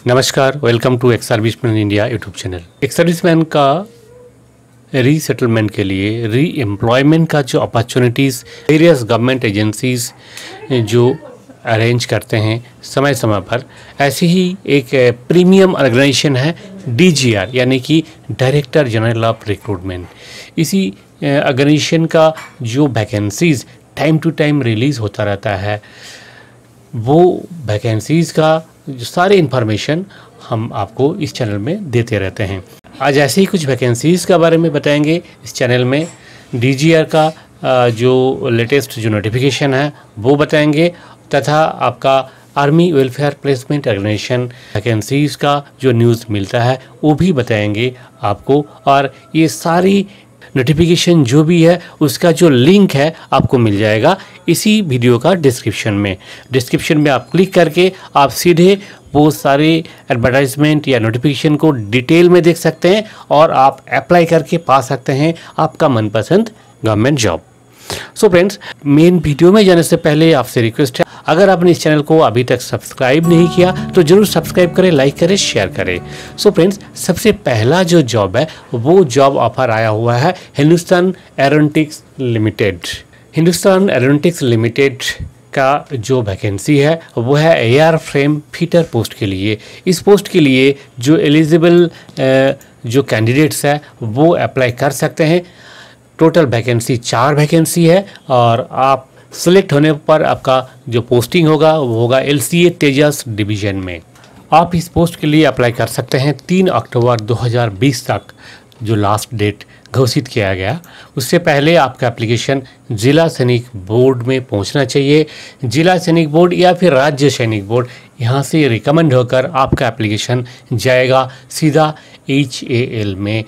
नमस्कार, welcome to ex serviceman India YouTube channel. Ex serviceman का resettlement के लिए री एम्प्लॉयमेंट का जो अपॉर्चुनिटीज़ वेरियस गवर्नमेंट एजेंसीज़ जो अरेंज करते हैं समय समय पर, ऐसी ही एक प्रीमियम ऑर्गेनाइजेशन है DGR यानी कि डायरेक्टर जनरल ऑफ रिक्रूटमेंट। इसी ऑर्गेनाइजेशन का जो vacancies time to time release होता रहता है, वो वैकेंसीज़ का जो सारे इन्फॉर्मेशन हम आपको इस चैनल में देते रहते हैं। आज ऐसे ही कुछ वैकेंसीज़ के बारे में बताएंगे इस चैनल में। DGR का जो लेटेस्ट जो नोटिफिकेशन है वो बताएंगे, तथा आपका army welfare placement organisation vacancies का जो न्यूज़ मिलता है वो भी बताएंगे आपको। और ये सारी नोटिफिकेशन जो भी है उसका जो लिंक है आपको मिल जाएगा इसी वीडियो का डिस्क्रिप्शन में आप क्लिक करके आप सीधे वो सारे एडवर्टाइजमेंट या नोटिफिकेशन को डिटेल में देख सकते हैं और आप अप्लाई करके पा सकते हैं आपका मनपसंद government job. So friends, main video में जाने से पहले आपसे रिक्वेस्ट है, अगर आपने इस चैनल को अभी तक सब्सक्राइब नहीं किया तो जरूर सब्सक्राइब करें, लाइक करें, शेयर करें। सो फ्रेंड्स, सबसे पहला जो जॉब है वो जॉब ऑफर आया हुआ है Hindustan aeronautics limited. Hindustan aeronautics limited का जो वैकेंसी है वो है AR फ्रेम फिटर पोस्ट के लिए। इस पोस्ट के लिए जो एलिजिबल जो कैंडिडेट्स है वो अप्लाई कर सकते हैं। टोटल वैकेंसी 4 वैकेंसी है और आप सिलेक्ट होने पर आपका जो पोस्टिंग होगा वो होगा LCA तेजस डिवीज़न में। आप इस पोस्ट के लिए अप्लाई कर सकते हैं 3 अक्टूबर 2020 तक, जो लास्ट डेट घोषित किया गया। उससे पहले आपका एप्लीकेशन जिला सैनिक बोर्ड में पहुंचना चाहिए। जिला सैनिक बोर्ड या फिर राज्य सैनिक बोर्ड, यहाँ से रिकमेंड होकर आपका एप्लीकेशन जाएगा सीधा HAL में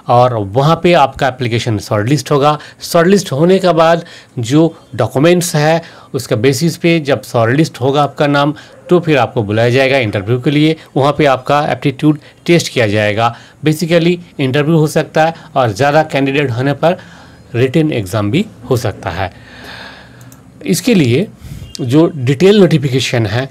और वहाँ पे आपका एप्लीकेशन शॉर्टलिस्ट होगा। शॉर्टलिस्ट होने के बाद जो डॉक्यूमेंट्स है उसका बेसिस पे जब शॉर्टलिस्ट होगा आपका नाम, तो फिर आपको बुलाया जाएगा इंटरव्यू के लिए। वहाँ पे आपका एप्टीट्यूड टेस्ट किया जाएगा। बेसिकली इंटरव्यू हो सकता है और ज़्यादा कैंडिडेट होने पर रिटन एग्ज़ाम भी हो सकता है। इसके लिए जो डिटेल नोटिफिकेशन है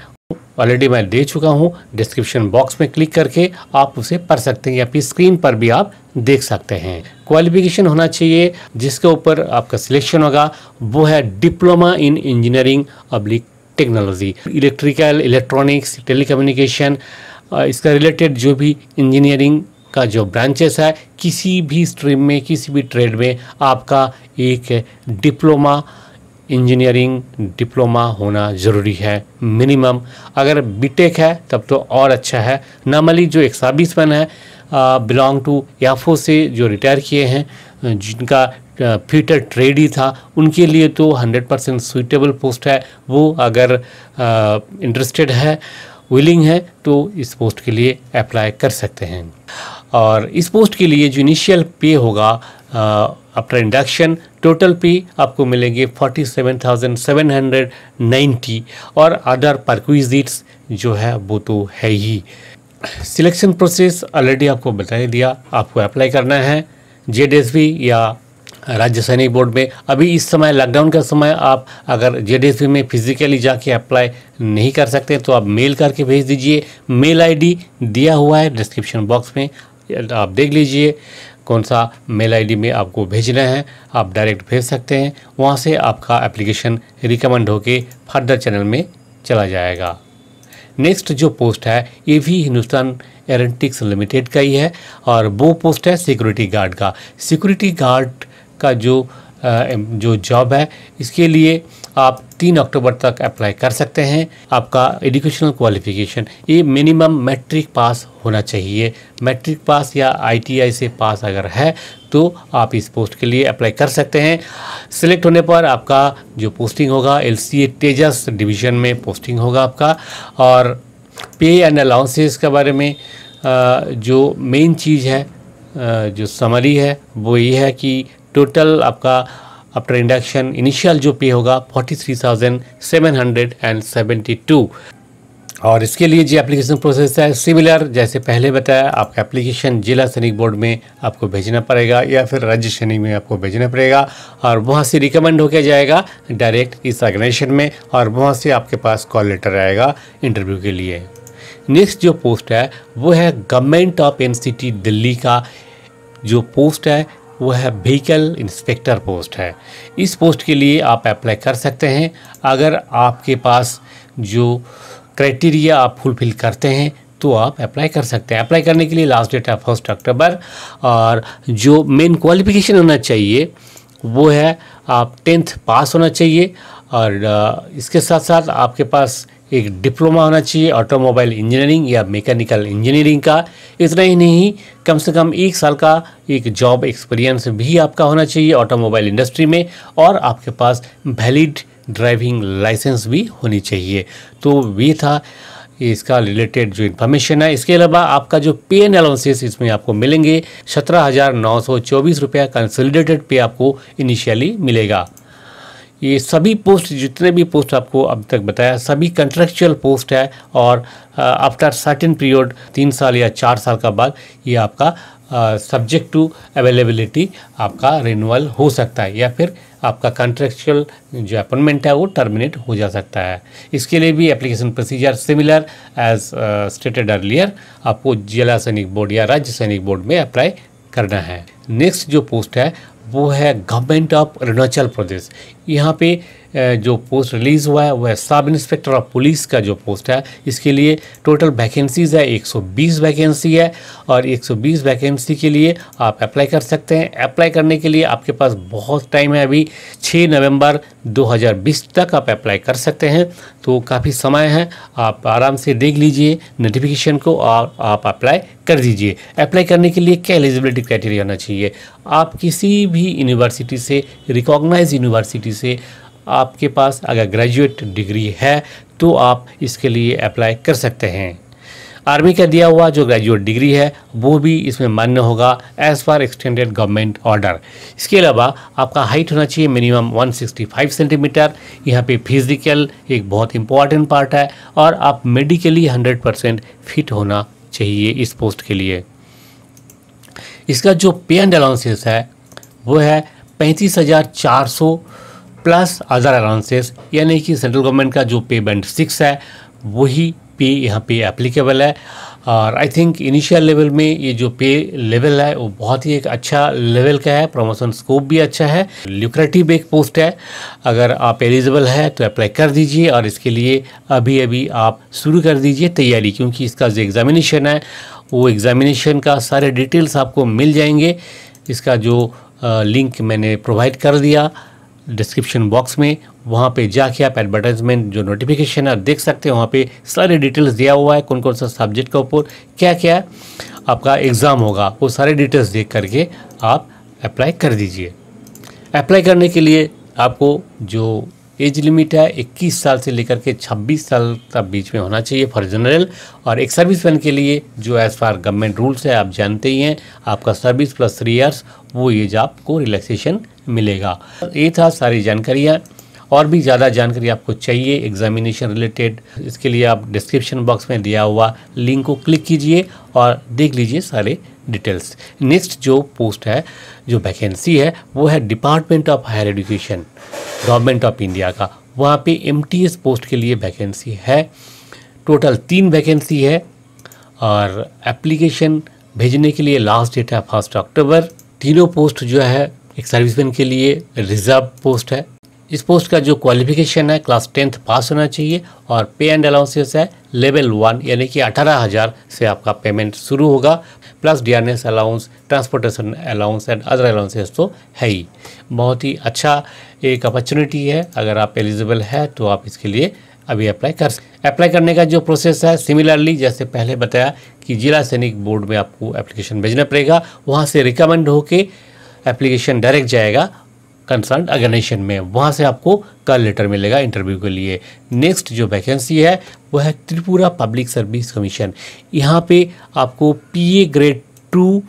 ऑलरेडी मैं दे चुका हूँ, डिस्क्रिप्शन बॉक्स में क्लिक करके आप उसे पढ़ सकते हैं या फिर स्क्रीन पर भी आप देख सकते हैं। क्वालिफिकेशन होना चाहिए जिसके ऊपर आपका सिलेक्शन होगा वो है diploma in engineering oblique technology, electrical, electronics, telecommunication, इसका रिलेटेड जो भी इंजीनियरिंग का जो ब्रांचेस है, किसी भी स्ट्रीम में, किसी भी ट्रेड में आपका एक डिप्लोमा इंजीनियरिंग डिप्लोमा होना ज़रूरी है मिनिमम। अगर बीटेक है तब तो और अच्छा है। नॉर्मली जो एक सर्विसमैन है बिलोंग टू याफो से जो रिटायर किए हैं, जिनका फिटर ट्रेड ही था, उनके लिए तो 100% सूटेबल पोस्ट है। वो अगर इंटरेस्टेड है, विलिंग है, तो इस पोस्ट के लिए अप्लाई कर सकते हैं। और इस पोस्ट के लिए जो इनिशियल पे होगा आफ्टर इंडक्शन, टोटल पे आपको मिलेंगे 47,790 और अदर परक्विजिट्स जो है वो तो है ही। सिलेक्शन प्रोसेस ऑलरेडी आपको बता दिया। आपको अप्लाई करना है JDSB या राज्य सैनिक बोर्ड में। अभी इस समय लॉकडाउन का समय, आप अगर JDSB में फिजिकली जाके अप्लाई नहीं कर सकते तो आप मेल करके भेज दीजिए। मेल ID दिया हुआ है डिस्क्रिप्शन बॉक्स में, आप देख लीजिए कौन सा मेल ID में आपको भेजना है, आप डायरेक्ट भेज सकते हैं। वहाँ से आपका एप्लीकेशन रिकमेंड होके फर्दर चैनल में चला जाएगा। नेक्स्ट जो पोस्ट है ये भी हिंदुस्तान एरोनॉटिक्स लिमिटेड का ही है और वो पोस्ट है सिक्योरिटी गार्ड का। सिक्योरिटी गार्ड का जो जॉब है, इसके लिए आप 3 अक्टूबर तक अप्लाई कर सकते हैं। आपका एजुकेशनल क्वालिफिकेशन ये मिनिमम मैट्रिक पास होना चाहिए। मैट्रिक पास या ITI से पास अगर है तो आप इस पोस्ट के लिए अप्लाई कर सकते हैं। सिलेक्ट होने पर आपका जो पोस्टिंग होगा LCA तेजस डिवीज़न में पोस्टिंग होगा आपका। और पे एंड अलाउंसेस के बारे में जो मेन चीज़ है, जो समरी है वो ये है कि टोटल आपका आफ्टर इंडक्शन इनिशियल जो पे होगा 43,772। और इसके लिए जो एप्लीकेशन प्रोसेस है सिमिलर जैसे पहले बताया, आपका एप्लीकेशन जिला सैनिक बोर्ड में आपको भेजना पड़ेगा या फिर राज्य सैनिक में आपको भेजना पड़ेगा और वहाँ से रिकमेंड होकर जाएगा डायरेक्ट इस ऑर्गेनाइजेशन में और वहाँ से आपके पास कॉल लेटर आएगा इंटरव्यू के लिए। नेक्स्ट जो पोस्ट है वो है गवर्नमेंट ऑफ एनसीटी दिल्ली का जो पोस्ट है वो है व्हीकल इंस्पेक्टर पोस्ट है। इस पोस्ट के लिए आप अप्लाई कर सकते हैं अगर आपके पास जो क्राइटेरिया आप फुलफिल करते हैं तो आप अप्लाई कर सकते हैं। अप्लाई करने के लिए लास्ट डेट है 1 अक्टूबर। और जो मेन क्वालिफिकेशन होना चाहिए वो है आप 10th पास होना चाहिए और इसके साथ साथ आपके पास एक डिप्लोमा होना चाहिए ऑटोमोबाइल इंजीनियरिंग या मैकेनिकल इंजीनियरिंग का। इतना ही नहीं, कम से कम 1 साल का एक जॉब एक्सपीरियंस भी आपका होना चाहिए ऑटोमोबाइल इंडस्ट्री में और आपके पास वैलिड ड्राइविंग लाइसेंस भी होनी चाहिए। तो ये था इसका रिलेटेड जो इन्फॉर्मेशन है। इसके अलावा आपका जो पे एंड अलाउंसेस इसमें आपको मिलेंगे 17,924 रुपया कंसोलिडेटेड पे आपको इनिशियली मिलेगा। ये सभी पोस्ट, जितने भी पोस्ट आपको अब तक बताया, सभी कंट्रेक्चुअल पोस्ट है और आफ्टर सर्टेन पीरियड 3 साल या 4 साल का बाद ये आपका सब्जेक्ट टू अवेलेबिलिटी आपका रिन्यूअल हो सकता है या फिर आपका कॉन्ट्रेक्चुअल जो अपॉइंटमेंट है वो टर्मिनेट हो जा सकता है। इसके लिए भी application procedure similar as stated earlier आपको जिला सैनिक बोर्ड या राज्य सैनिक बोर्ड में अप्लाई करना है। नेक्स्ट जो पोस्ट है वो है गवर्नमेंट ऑफ अरुणाचल प्रदेश। यहाँ पे जो पोस्ट रिलीज़ हुआ है वह सब इंस्पेक्टर ऑफ पुलिस का जो पोस्ट है। इसके लिए टोटल वैकेंसीज़ है 120 वैकेंसी है और 120 वैकेंसी के लिए आप अप्लाई कर सकते हैं। अप्लाई करने के लिए आपके पास बहुत टाइम है, अभी 6 नवंबर 2020 तक आप अप्लाई कर सकते हैं, तो काफ़ी समय है। आप आराम से देख लीजिए नोटिफिकेशन को और आप अप्लाई कर दीजिए। अप्लाई करने के लिए क्या एलिजिबिलिटी क्राइटेरिया होना चाहिए? आप किसी भी यूनिवर्सिटी से, रिकॉग्नाइज यूनिवर्सिटी से आपके पास अगर ग्रेजुएट डिग्री है तो आप इसके लिए अप्लाई कर सकते हैं। आर्मी का दिया हुआ जो ग्रेजुएट डिग्री है वो भी इसमें मान्य होगा as per extended government order. इसके अलावा आपका हाइट होना चाहिए मिनिमम 165 सेंटीमीटर। यहाँ पे फिजिकल एक बहुत इंपॉर्टेंट पार्ट है और आप मेडिकली 100% फिट होना चाहिए इस पोस्ट के लिए। इसका जो पे एंड अलाउंसेस है वो है 35,400 प्लस अदर अलाउंसेस, यानी कि सेंट्रल गवर्नमेंट का जो पे बैंड 6 है वही पे यहाँ पे एप्लीकेबल है। और आई थिंक इनिशियल लेवल में ये जो पे लेवल है वो बहुत ही एक अच्छा लेवल का है, प्रमोशन स्कोप भी अच्छा है, ल्यूक्रेटिव एक पोस्ट है। अगर आप एलिजिबल है तो अप्लाई कर दीजिए और इसके लिए अभी अभी आप शुरू कर दीजिए तैयारी, क्योंकि इसका जो एग्ज़ामिनेशन है वो एग्ज़ामिनेशन का सारे डिटेल्स आपको मिल जाएंगे। इसका जो लिंक मैंने प्रोवाइड कर दिया डिस्क्रिप्शन बॉक्स में, वहाँ पे जाके आप एडवर्टाइजमेंट जो नोटिफिकेशन है देख सकते हैं। वहाँ पे सारे डिटेल्स दिया हुआ है, कौन कौन सा सब्जेक्ट का ऊपर क्या क्या आपका एग्ज़ाम होगा, वो सारे डिटेल्स देख करके आप अप्लाई कर दीजिए। अप्लाई करने के लिए आपको जो एज लिमिट है 21 साल से लेकर के 26 साल तक बीच में होना चाहिए फॉर जनरल। और एक सर्विसमैन के लिए जो एज़ फार गवर्नमेंट रूल्स है आप जानते ही हैं, आपका सर्विस प्लस 3 ईयर्स वो एज आपको रिलैक्सेशन मिलेगा। ये था सारी जानकारियाँ। और भी ज़्यादा जानकारी आपको चाहिए एग्जामिनेशन रिलेटेड, इसके लिए आप डिस्क्रिप्शन बॉक्स में दिया हुआ लिंक को क्लिक कीजिए और देख लीजिए सारे डिटेल्स। नेक्स्ट जो पोस्ट है, जो वैकेंसी है वो है department of higher education government of India का। वहाँ पे MTS पोस्ट के लिए वैकेंसी है। टोटल 3 वैकेंसी है और एप्लीकेशन भेजने के लिए लास्ट डेट है 1 अक्टूबर। तीनों पोस्ट जो है एक सर्विसमैन के लिए रिजर्व पोस्ट है। इस पोस्ट का जो क्वालिफिकेशन है क्लास 10th पास होना चाहिए और पे एंड अलाउंसेस है लेवल 1, यानी कि 18,000 से आपका पेमेंट शुरू होगा, plus dearness allowance, transportation allowance and other allowances तो है ही। बहुत ही अच्छा एक अपॉर्चुनिटी है, अगर आप एलिजिबल है तो आप इसके लिए अभी अप्लाई करने का जो प्रोसेस है सिमिलरली जैसे पहले बताया कि जिला सैनिक बोर्ड में आपको एप्लीकेशन भेजना पड़ेगा, वहाँ से रिकमेंड होके एप्लीकेशन डायरेक्ट जाएगा कंसर्न ऑर्गेनाइजेशन में, वहाँ से आपको कॉल लेटर मिलेगा इंटरव्यू के लिए। नेक्स्ट जो वैकेंसी है वो है त्रिपुरा पब्लिक सर्विस कमीशन। यहाँ पे आपको PA ग्रेड 2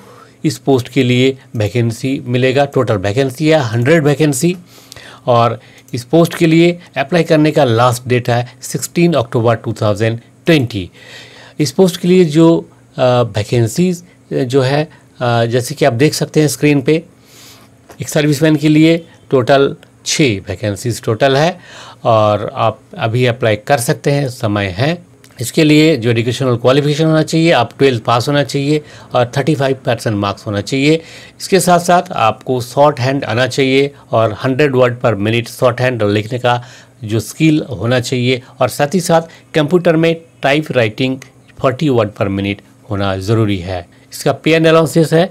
इस पोस्ट के लिए वैकेंसी मिलेगा। टोटल वैकेंसी है 100 वैकेंसी और इस पोस्ट के लिए अप्लाई करने का लास्ट डेट है 16 अक्टूबर 2020। इस पोस्ट के लिए जो वैकेंसीज जो है जैसे कि आप देख सकते हैं स्क्रीन पे, एक सर्विसमैन के लिए टोटल 6 वैकेंसीज टोटल है और आप अभी अप्लाई कर सकते हैं, समय है। इसके लिए जो एजुकेशनल क्वालिफिकेशन होना चाहिए, आप 12th पास होना चाहिए और 35% मार्क्स होना चाहिए। इसके साथ साथ आपको शॉर्ट हैंड आना चाहिए और 100 वर्ड पर मिनट शॉर्ट हैंड लिखने का जो स्किल होना चाहिए, और साथ ही साथ कंप्यूटर में टाइप राइटिंग 40 वर्ड पर मिनट होना ज़रूरी है। इसका पे एंड अलाउंसेस है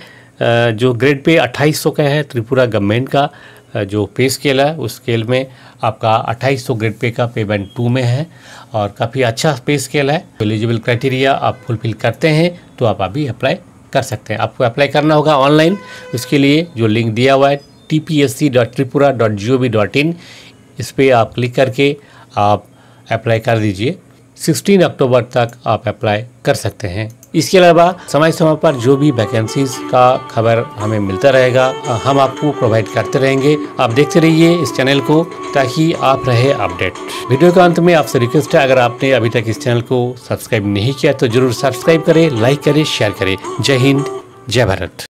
जो ग्रेड पे 2800 का है। त्रिपुरा गवर्नमेंट का जो पे स्केल है उस स्केल में आपका 2800 ग्रेड पे का पेमेंट 2 में है और काफ़ी अच्छा पे स्केल है। एलिजिबल क्राइटेरिया आप फुलफिल करते हैं तो आप अभी अप्लाई कर सकते हैं। आपको अप्लाई करना होगा ऑनलाइन। उसके लिए जो लिंक दिया हुआ है tpsc.tripura.gov.in, इस पर आप क्लिक करके आप अप्लाई कर दीजिए। 16 अक्टूबर तक आप अप्लाई कर सकते हैं। इसके अलावा समय समय पर जो भी वैकेंसीज का खबर हमें मिलता रहेगा हम आपको प्रोवाइड करते रहेंगे। आप देखते रहिए इस चैनल को ताकि आप रहे अपडेट। वीडियो के अंत में आपसे रिक्वेस्ट है, अगर आपने अभी तक इस चैनल को सब्सक्राइब नहीं किया तो जरूर सब्सक्राइब करें, लाइक करें, शेयर करें। जय हिंद, जय भारत।